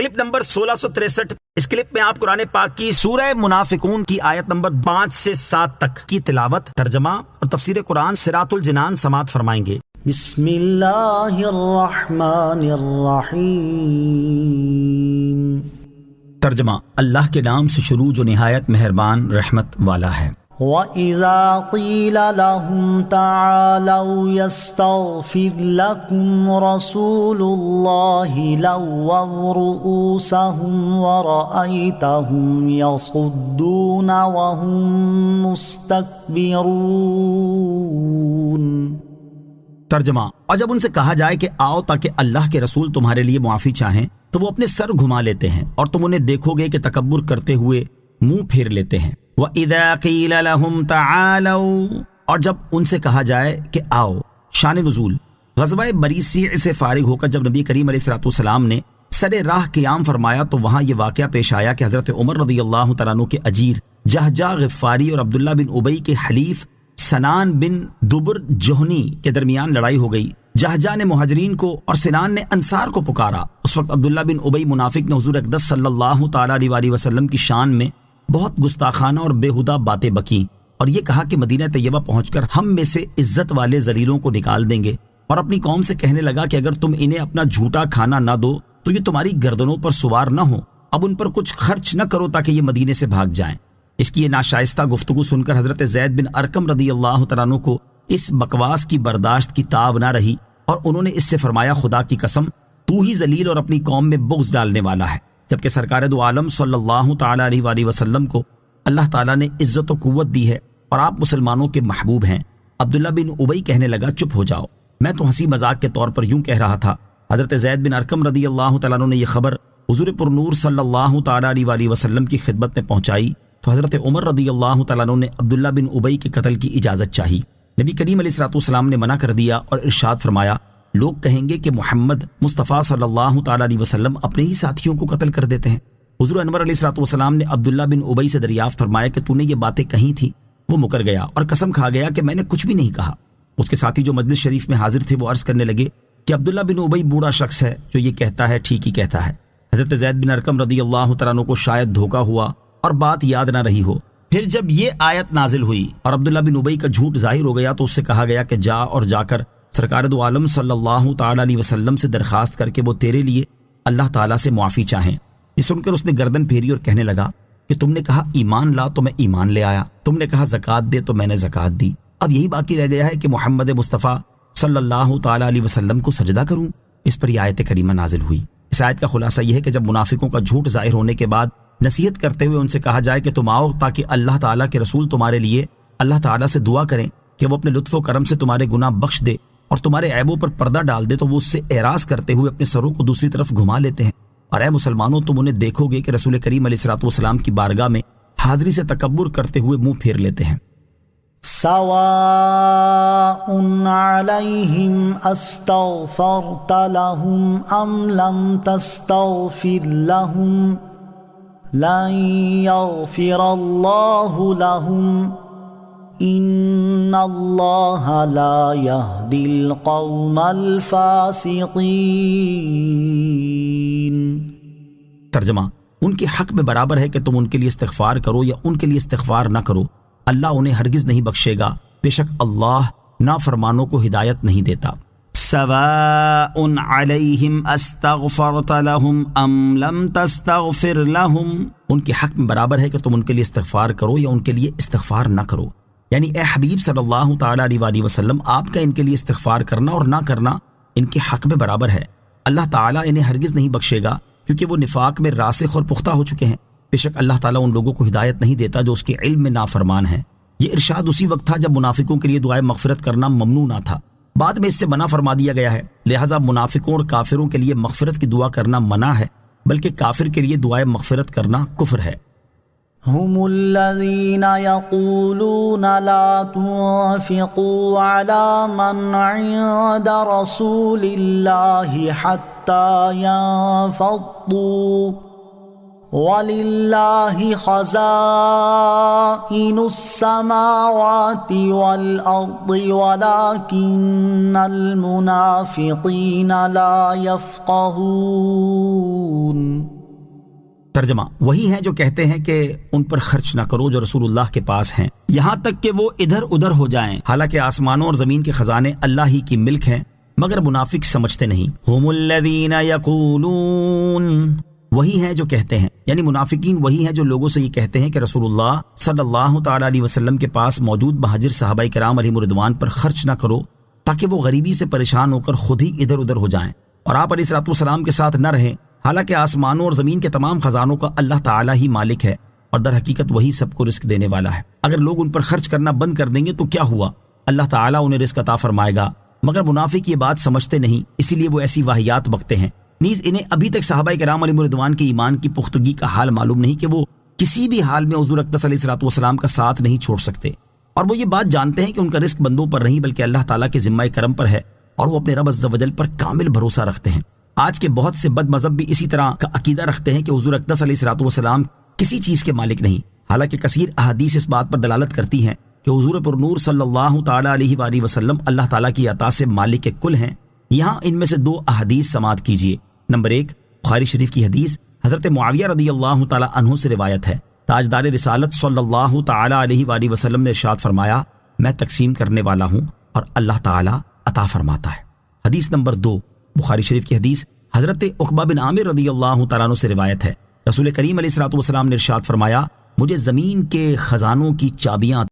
Clip number 1663۔ اس clip میں آپ قرآن پاک کی سورہ منافقون کی آیت نمبر 5 سے 7 تک کی تلاوت، ترجمہ اور تفسیر قرآن صراط الجنان سماعت فرمائیں گے۔ بسم اللہ الرحمن الرحیم۔ ترجمہ، اللہ کے نام سے شروع جو نہایت مہربان رحمت والا ہے۔ وَإِذَا قِيلَ لَهُمْ تَعَالَوْا يَسْتَغْفِرْ لَكُمْ رَسُولُ اللَّهِ لَوَّوْا رُءُوسَهُمْ وَرَأَيْتَهُمْ يَصُدُّونَ وَهُمْ مُسْتَكْبِرُونَ۔ ترجمہ، اور جب ان سے کہا جائے کہ آؤ تاکہ اللہ کے رسول تمہارے لیے معافی چاہیں تو وہ اپنے سر گھما لیتے ہیں اور تم انہیں دیکھو گے کہ تکبر کرتے ہوئے منہ پھیر لیتے ہیں۔ وَإِذَا قِيلَ لَهُمْ تَعَالَوْا، اور جب ان سے کہا جائے کہ آؤ۔ شان نزول، غزوہ مریسیع سے فارغ ہو کر جب نبی کریم علیہ السلام نے سر راہ قیام فرمایا تو وہاں یہ واقعہ پیش آیا کہ حضرت عمر رضی اللہ تعالیٰ عنہ کے اجیر جہجہ غفاری اور عبداللہ بن ابی کے حلیف سنان بن دبر جوہنی کے درمیان لڑائی ہو گئی۔ جہجہ نے مہاجرین کو اور سنان نے انصار کو پکارا۔ اس وقت عبداللہ بن ابی منافق نے حضور اقدس صلی اللہ تعالیٰ علیہ وسلم کی شان میں بہت گستاخانہ اور بےہودہ باتیں بکیں اور یہ کہا کہ مدینہ طیبہ پہنچ کر ہم میں سے عزت والے ذلیلوں کو نکال دیں گے، اور اپنی قوم سے کہنے لگا کہ اگر تم انہیں اپنا جھوٹا کھانا نہ دو تو یہ تمہاری گردنوں پر سوار نہ ہو، اب ان پر کچھ خرچ نہ کرو تاکہ یہ مدینے سے بھاگ جائیں۔ اس کی یہ ناشائستہ گفتگو سن کر حضرت زید بن ارقم رضی اللہ تعالیٰ عنہ کو اس بکواس کی برداشت کی تاب نہ رہی اور انہوں نے اس سے فرمایا، خدا کی قسم تو ہی ذلیل اور اپنی قوم میں بغض ڈالنے والا ہے، جبکہ سرکار دو عالم صلی اللہ تعالیٰ علیہ وسلم کو اللہ تعالیٰ نے عزت و قوت دی ہے اور آپ مسلمانوں کے محبوب ہیں۔ عبداللہ بن ابی کہنے لگا، چپ ہو جاؤ، میں تو ہنسی مذاق کے طور پر یوں کہہ رہا تھا۔ حضرت زید بن ارقم رضی اللہ تعالیٰ عنہ نے یہ خبر حضور پر نور صلی اللہ تعالیٰ علیہ وسلم کی خدمت میں پہنچائی تو حضرت عمر رضی اللہ تعالیٰ عنہ نے عبداللہ بن ابی کے قتل کی اجازت چاہی۔ نبی کریم علیہ السلام نے منع کر دیا اور ارشاد فرمایا، لوگ کہیں گے کہ محمد مصطفیٰ صلی اللہ تعالیٰ علیہ وسلم اپنے ہی ساتھیوں کو قتل کر دیتے ہیں۔ حضور انور علیہ السلام نے عبداللہ بن ابی سے دریافت فرمایا کہ تو نے یہ باتیں کہی تھی؟ وہ مکر گیا اور قسم کھا گیا کہ میں نے کچھ بھی نہیں کہا۔ اس کے ساتھی جو مجلس شریف میں حاضر تھے وہ عرض کرنے لگے کہ عبداللہ بن ابی بوڑھا شخص ہے، جو یہ کہتا ہے ٹھیک ہی کہتا ہے۔ حضرت زید بن ارقم رضی اللہ تعالیٰ عنہ کو شاید دھوکا ہوا اور بات یاد نہ رہی ہو۔ پھر جب یہ آیت نازل ہوئی اور عبداللہ بن ابی کا جھوٹ ظاہر ہو گیا تو اس سے کہا گیا کہ جا اور جا کر سرکار دو عالم صلی اللہ تعالیٰ علیہ وسلم سے درخواست کر کے وہ تیرے لیے اللہ تعالیٰ سے معافی چاہیں۔ یہ سن کر اس نے گردن پھیری اور کہنے لگا کہ تم نے کہا ایمان لا تو میں ایمان لے آیا، تم نے کہا زکوٰۃ دے تو میں نے زکوٰۃ دی، اب یہی باقی رہ گیا ہے کہ محمد مصطفیٰ صلی اللہ تعالیٰ علیہ وسلم کو سجدہ کروں۔ اس پر یہ آیت کریمہ نازل ہوئی۔ اس آیت کا خلاصہ یہ ہے کہ جب منافقوں کا جھوٹ ظاہر ہونے کے بعد نصیحت کرتے ہوئے ان سے کہا جائے کہ تم آؤ تاکہ اللہ تعالیٰ کے رسول تمہارے لیے اللہ تعالیٰ سے دعا کریں کہ وہ اپنے لطف و کرم سے تمہارے گناہ بخش دے اور تمہارے عیبوں پر پردہ ڈال دے، تو وہ اس سے اعراض کرتے ہوئے اپنے سروں کو دوسری طرف گھما لیتے ہیں۔ اور اے مسلمانوں، تم انہیں دیکھو گے کہ رسول کریم علیہ السلام کی بارگاہ میں حاضری سے تکبر کرتے ہوئے منہ پھیر لیتے ہیں۔ سواء علیہم استغفرت لہم ام لم تستغفر لہم لن یغفر اللہ لہم ان اللہ لا یہدی القوم الفاسقین۔ ترجمہ، ان کے حق میں برابر ہے کہ تم ان کے لیے استغفار کرو یا ان کے لیے استغفار نہ کرو، اللہ انہیں ہرگز نہیں بخشے گا، بے شک اللہ نافرمانوں کو ہدایت نہیں دیتا۔ سواء علیہم استغفرت لہم ام لم تستغفر لہم، ان کے حق میں برابر ہے کہ تم ان کے لیے استغفار کرو یا ان کے لیے استغفار نہ کرو، یعنی اے حبیب صلی اللہ تعالیٰ علیہ وسلم، آپ کا ان کے لیے استغفار کرنا اور نہ کرنا ان کے حق میں برابر ہے۔ اللہ تعالیٰ انہیں ہرگز نہیں بخشے گا کیونکہ وہ نفاق میں راسخ اور پختہ ہو چکے ہیں۔ بے شک اللہ تعالیٰ ان لوگوں کو ہدایت نہیں دیتا جو اس کے علم میں نافرمان ہیں۔ یہ ارشاد اسی وقت تھا جب منافقوں کے لیے دعائے مغفرت کرنا ممنوع نہ تھا، بعد میں اس سے منع فرما دیا گیا ہے، لہٰذا منافقوں اور کافروں کے لیے مغفرت کی دعا کرنا منع ہے، بلکہ کافر کے لیے دعائے مغفرت کرنا کفر ہے۔ هم الذين يقولون لا تنفقوا على من عند رسول الله حتى ينفضوا وَلِلَّهِ خَزَائِنُ السَّمَاوَاتِ وَالْأَرْضِ وَلَكِنَّ الْمُنَافِقِينَ لَا يَفْقَهُونَ۔ ترجمہ، وہی ہیں جو کہتے ہیں کہ ان پر خرچ نہ کرو جو رسول اللہ کے پاس ہیں، یہاں تک کہ وہ ادھر ادھر ہو جائیں، حالانکہ آسمانوں اور زمین کے خزانے اللہ ہی کی ملک ہیں، مگر منافق سمجھتے نہیں۔ ہم الذین یقولون، وہی ہیں جو کہتے ہیں، یعنی منافقین وہی ہیں جو لوگوں سے یہ کہتے ہیں کہ رسول اللہ صلی اللہ تعالی علیہ وسلم کے پاس موجود مہاجر صحابہ کرام علیہم رضوان پر خرچ نہ کرو تاکہ وہ غریبی سے پریشان ہو کر خود ہی ادھر ادھر ہو جائیں اور آپ علیہ الصلوۃ والسلام کے ساتھ نہ رہیں، حالانکہ آسمانوں اور زمین کے تمام خزانوں کا اللہ تعالی ہی مالک ہے اور در حقیقت وہی سب کو رزق دینے والا ہے۔ اگر لوگ ان پر خرچ کرنا بند کر دیں گے تو کیا ہوا؟ اللہ تعالی انہیں رزق عطا فرمائے گا، مگر منافق یہ بات سمجھتے نہیں، اسی لیے وہ ایسی واہیات بکتے ہیں۔ نیز انہیں ابھی تک صحابہ کرام علیہم رضوان کے ایمان کی پختگی کا حال معلوم نہیں کہ وہ کسی بھی حال میں حضور اقدس علیہ الصلوۃ والسلام کا ساتھ نہیں چھوڑ سکتے، اور وہ یہ بات جانتے ہیں کہ ان کا رزق بندوں پر نہیں بلکہ اللہ تعالیٰ کے ذمہ کرم پر ہے، اور وہ اپنے رب عز و جل پر کامل بھروسہ رکھتے ہیں۔ آج کے بہت سے بد مذہب بھی اسی طرح کا عقیدہ رکھتے ہیں کہ حضور اقدس علیہ الصلوۃ والسلام کسی چیز کے مالک نہیں، حالانکہ کثیر احادیث اس بات پر دلالت کرتی ہیں کہ حضور پر نور صلی اللہ تعالی علیہ وآلہ وسلم اللہ تعالیٰ کی عطا سے مالک کل ہیں۔ یہاں ان میں سے 2 احادیث سماعت کیجیے۔ نمبر 1، بخاری شریف کی حدیث، حضرت معاویہ رضی اللہ تعالی عنہ سے روایت ہے، تاجدار رسالت صلی اللہ تعالی علیہ وآلہ وسلم نے ارشاد فرمایا، میں تقسیم کرنے والا ہوں اور اللہ تعالی عطا فرماتا ہے۔ حدیث نمبر 2، بخاری شریف کی حدیث، حضرت عقبہ بن عامر رضی اللہ تعالیٰ عنہ سے روایت ہے، رسول کریم علیہ الصلوۃ والسلام نے ارشاد فرمایا، مجھے زمین کے خزانوں کی چابیاں